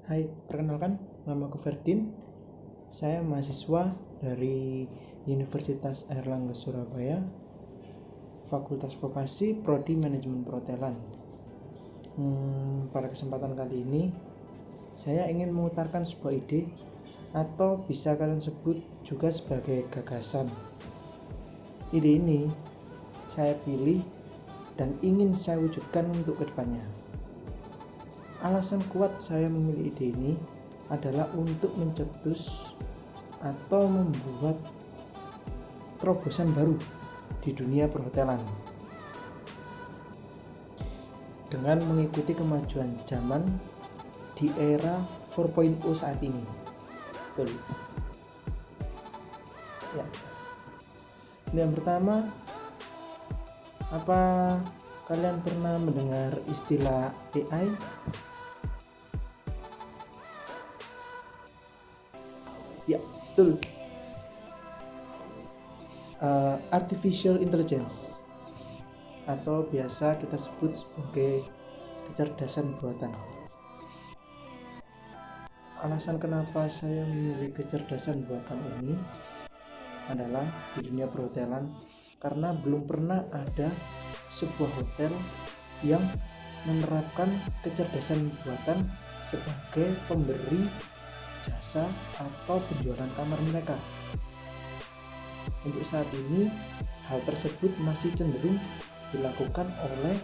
Hai, perkenalkan, nama aku Ferdin. Saya mahasiswa dari Universitas Airlangga Surabaya, Fakultas Vokasi, Prodi Manajemen Perhotelan. Pada kesempatan kali ini, saya ingin mengutarakan sebuah ide atau bisa kalian sebut juga sebagai gagasan. Ide ini saya pilih dan ingin saya wujudkan untuk kedepannya. Alasan kuat saya memilih ide ini adalah untuk mencetus atau membuat terobosan baru di dunia perhotelan dengan mengikuti kemajuan zaman di era 4.0 saat ini. Betul. Ya. Yang pertama, apa kalian pernah mendengar istilah AI? Ya, betul. Artificial Intelligence atau biasa kita sebut sebagai kecerdasan buatan. Alasan kenapa saya memilih kecerdasan buatan ini adalah di dunia perhotelan karena belum pernah ada sebuah hotel yang menerapkan kecerdasan buatan sebagai pemberi jasa atau penjualan kamar mereka. Untuk saat ini, hal tersebut masih cenderung dilakukan oleh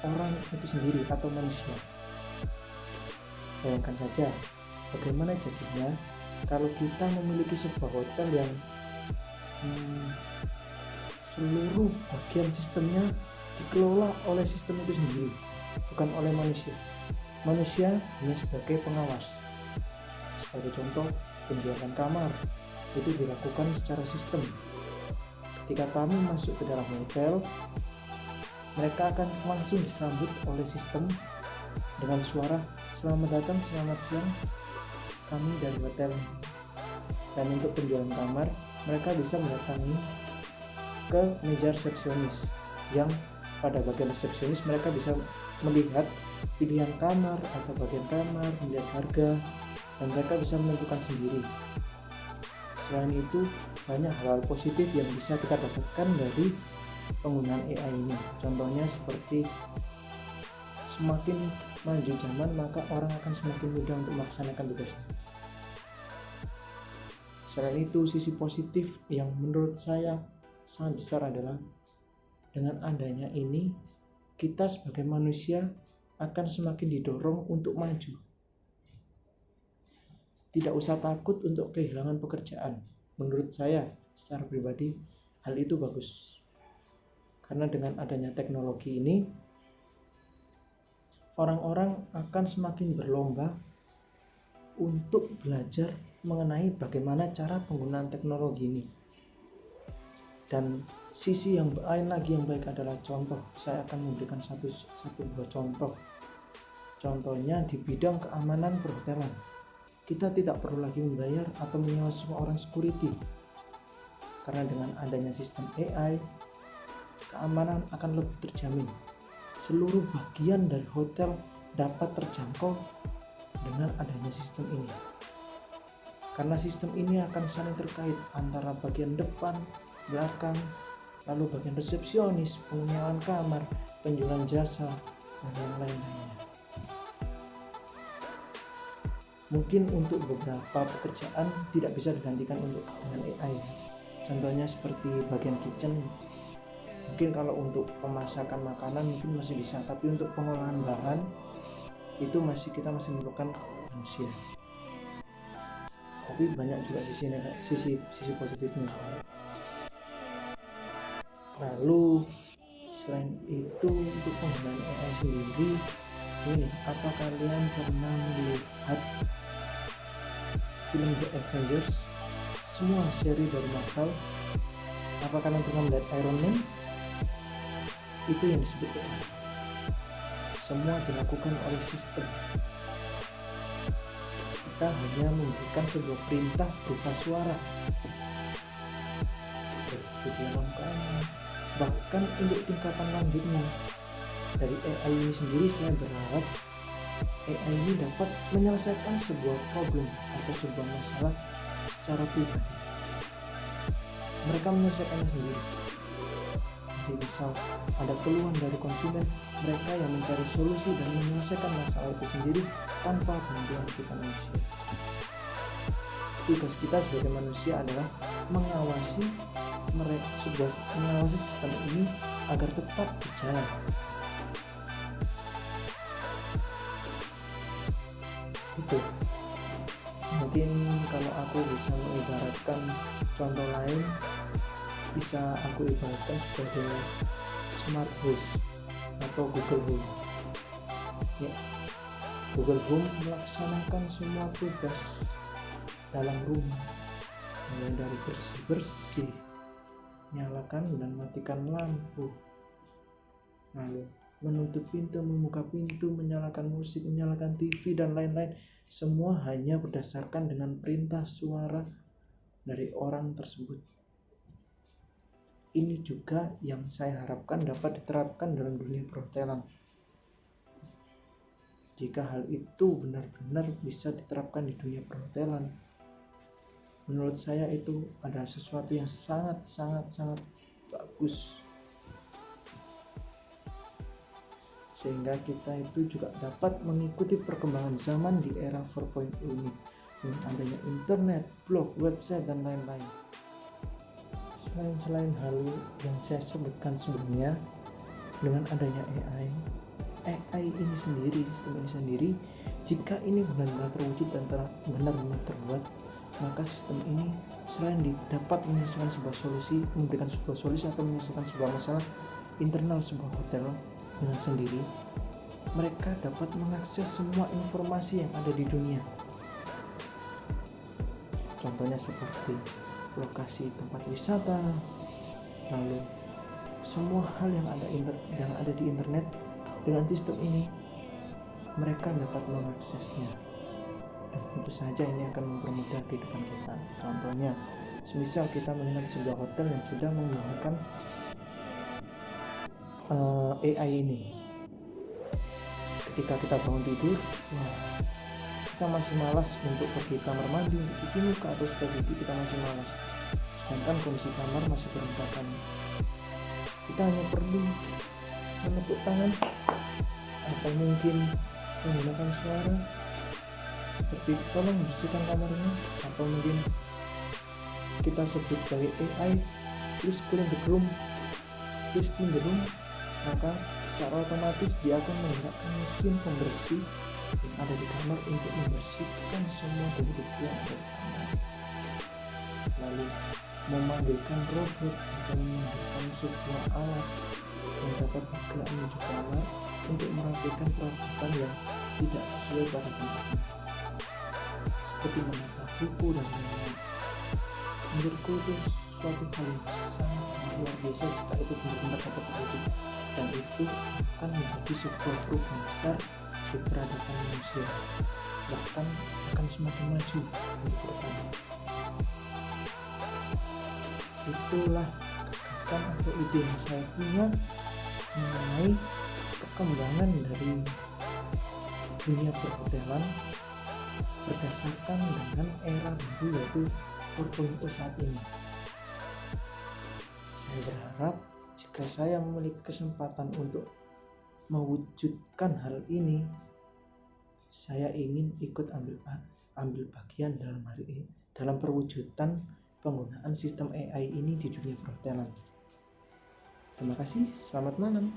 orang itu sendiri atau manusia. Bayangkan saja, bagaimana jadinya kalau kita memiliki sebuah hotel yang seluruh bagian sistemnya dikelola oleh sistem itu sendiri, bukan oleh manusia. Manusia hanya sebagai pengawas. Sebagai contoh, penjualan kamar itu dilakukan secara sistem. Ketika tamu masuk ke dalam hotel, mereka akan langsung disambut oleh sistem dengan suara "Selamat datang, selamat siang, kami dari hotel." Dan untuk penjualan kamar, mereka bisa mendatangi ke meja resepsionis, yang pada bagian resepsionis mereka bisa melihat pilihan kamar atau bagian kamar, melihat harga, dan mereka bisa menentukan sendiri. Selain itu, banyak hal positif yang bisa kita dapatkan dari penggunaan AI ini. Contohnya seperti semakin maju zaman, maka orang akan semakin mudah untuk melaksanakan tugasnya. Selain itu, sisi positif yang menurut saya sangat besar adalah dengan adanya ini, kita sebagai manusia akan semakin didorong untuk maju. Tidak usah takut untuk kehilangan pekerjaan. Menurut saya secara pribadi, hal itu bagus. Karena dengan adanya teknologi ini, orang-orang akan semakin berlomba untuk belajar mengenai bagaimana cara penggunaan teknologi ini. Dan sisi yang lain lagi yang baik adalah contoh. Saya akan memberikan satu buah contoh. Contohnya di bidang keamanan perhotelan. Kita tidak perlu lagi membayar atau menyewa seorang security. Karena dengan adanya sistem AI, keamanan akan lebih terjamin. Seluruh bagian dari hotel dapat terjangkau dengan adanya sistem ini. Karena sistem ini akan saling terkait antara bagian depan, belakang, lalu bagian resepsionis, penyewaan kamar, penjualan jasa, dan yang lain-lainnya. Mungkin untuk beberapa pekerjaan tidak bisa digantikan dengan AI. Contohnya seperti bagian kitchen. Mungkin kalau untuk pemasakan makanan mungkin masih bisa, tapi untuk pengolahan bahan itu kita masih memerlukan manusia. Tapi banyak juga sisi positifnya. Lalu selain itu, untuk penggunaan AI sendiri, ini apa kalian pernah melihat film The Avengers, semua seri dari Marvel? Apa kalian pernah melihat Iron Man? Itu yang disebut AI. Semua dilakukan oleh sistem. Kita hanya memberikan sebuah perintah berupa suara, bahkan untuk tingkatan lanjutnya dari AI ini sendiri, saya berharap AI ini dapat menyelesaikan sebuah problem atau sebuah masalah secara pribadi. Mereka menyelesaikannya sendiri. Jadi misal ada keluhan dari konsumen, mereka yang mencari solusi dan menyelesaikan masalah itu sendiri tanpa bantuan kita manusia. Tugas kita sebagai manusia adalah mengawasi sistem ini agar tetap berjalan. Itu mungkin kalau aku bisa mengibaratkan contoh lain, bisa aku ibaratkan sebagai smart house atau Google Home. Ya, Google Home melaksanakan semua tugas dalam rumah, mulai dari bersih-bersih, nyalakan dan matikan lampu, lalu menutup pintu, membuka pintu, menyalakan musik, menyalakan TV, dan lain-lain. Semua hanya berdasarkan dengan perintah suara dari orang tersebut. Ini juga yang saya harapkan dapat diterapkan dalam dunia perhotelan. Jika hal itu benar-benar bisa diterapkan di dunia perhotelan, menurut saya itu adalah sesuatu yang sangat bagus, sehingga kita itu juga dapat mengikuti perkembangan zaman di era 4.0 ini dengan adanya internet, blog, website, dan lain-lain. Selain hal yang saya sebutkan sebelumnya, dengan adanya AI ini sendiri, sistem ini sendiri, jika ini benar-benar terwujud dan benar-benar terbuat, maka sistem ini selain dapat menyelesaikan sebuah solusi, memberikan sebuah solusi atau menyelesaikan sebuah masalah internal sebuah hotel dengan sendiri, mereka dapat mengakses semua informasi yang ada di dunia. Contohnya seperti lokasi tempat wisata, lalu semua hal yang ada di internet. Dengan sistem ini mereka dapat mengaksesnya, dan tentu saja ini akan mempermudah kehidupan kita. Contohnya, semisal kita menginap sebuah hotel yang sudah menggunakan AI ini, ketika kita bangun tidur, kita masih malas untuk pergi kamar mandi, untuk cuci muka atau sikat gigi, kita masih malas, sedangkan kondisi kamar masih berantakan. Kita hanya perlu menepuk tangan atau mungkin menggunakan suara seperti tolong bersihkan kamarnya, atau mungkin kita sebut sebagai AI, please clean the room, maka secara otomatis dia akan menggerakkan mesin pembersih yang ada di kamar untuk membersihkan semua debu-debu yang ada di kamar, lalu memanggilkan robot atau memanggilkan sebuah alat yang dapat bergerak menuju kamar untuk merapikan perabotan yang tidak sesuai pada tempatnya, seperti menata buku dan lain-lain. Menurutku itu suatu hal yang sangat luar biasa jika itu benar-benar dapat terwujud, dan itu akan menjadi sebuah perubahan besar di peradaban manusia, bahkan akan semakin maju di depan. Itulah gagasan atau ide yang saya punya mengenai perkembangan dari dunia perhotelan berdasarkan dengan era baru yaitu 4.0 saat ini. Saya berharap jika saya memiliki kesempatan untuk mewujudkan hal ini, saya ingin ikut ambil bagian dalam perwujudan penggunaan sistem AI ini di dunia perhotelan. Terima kasih, selamat malam.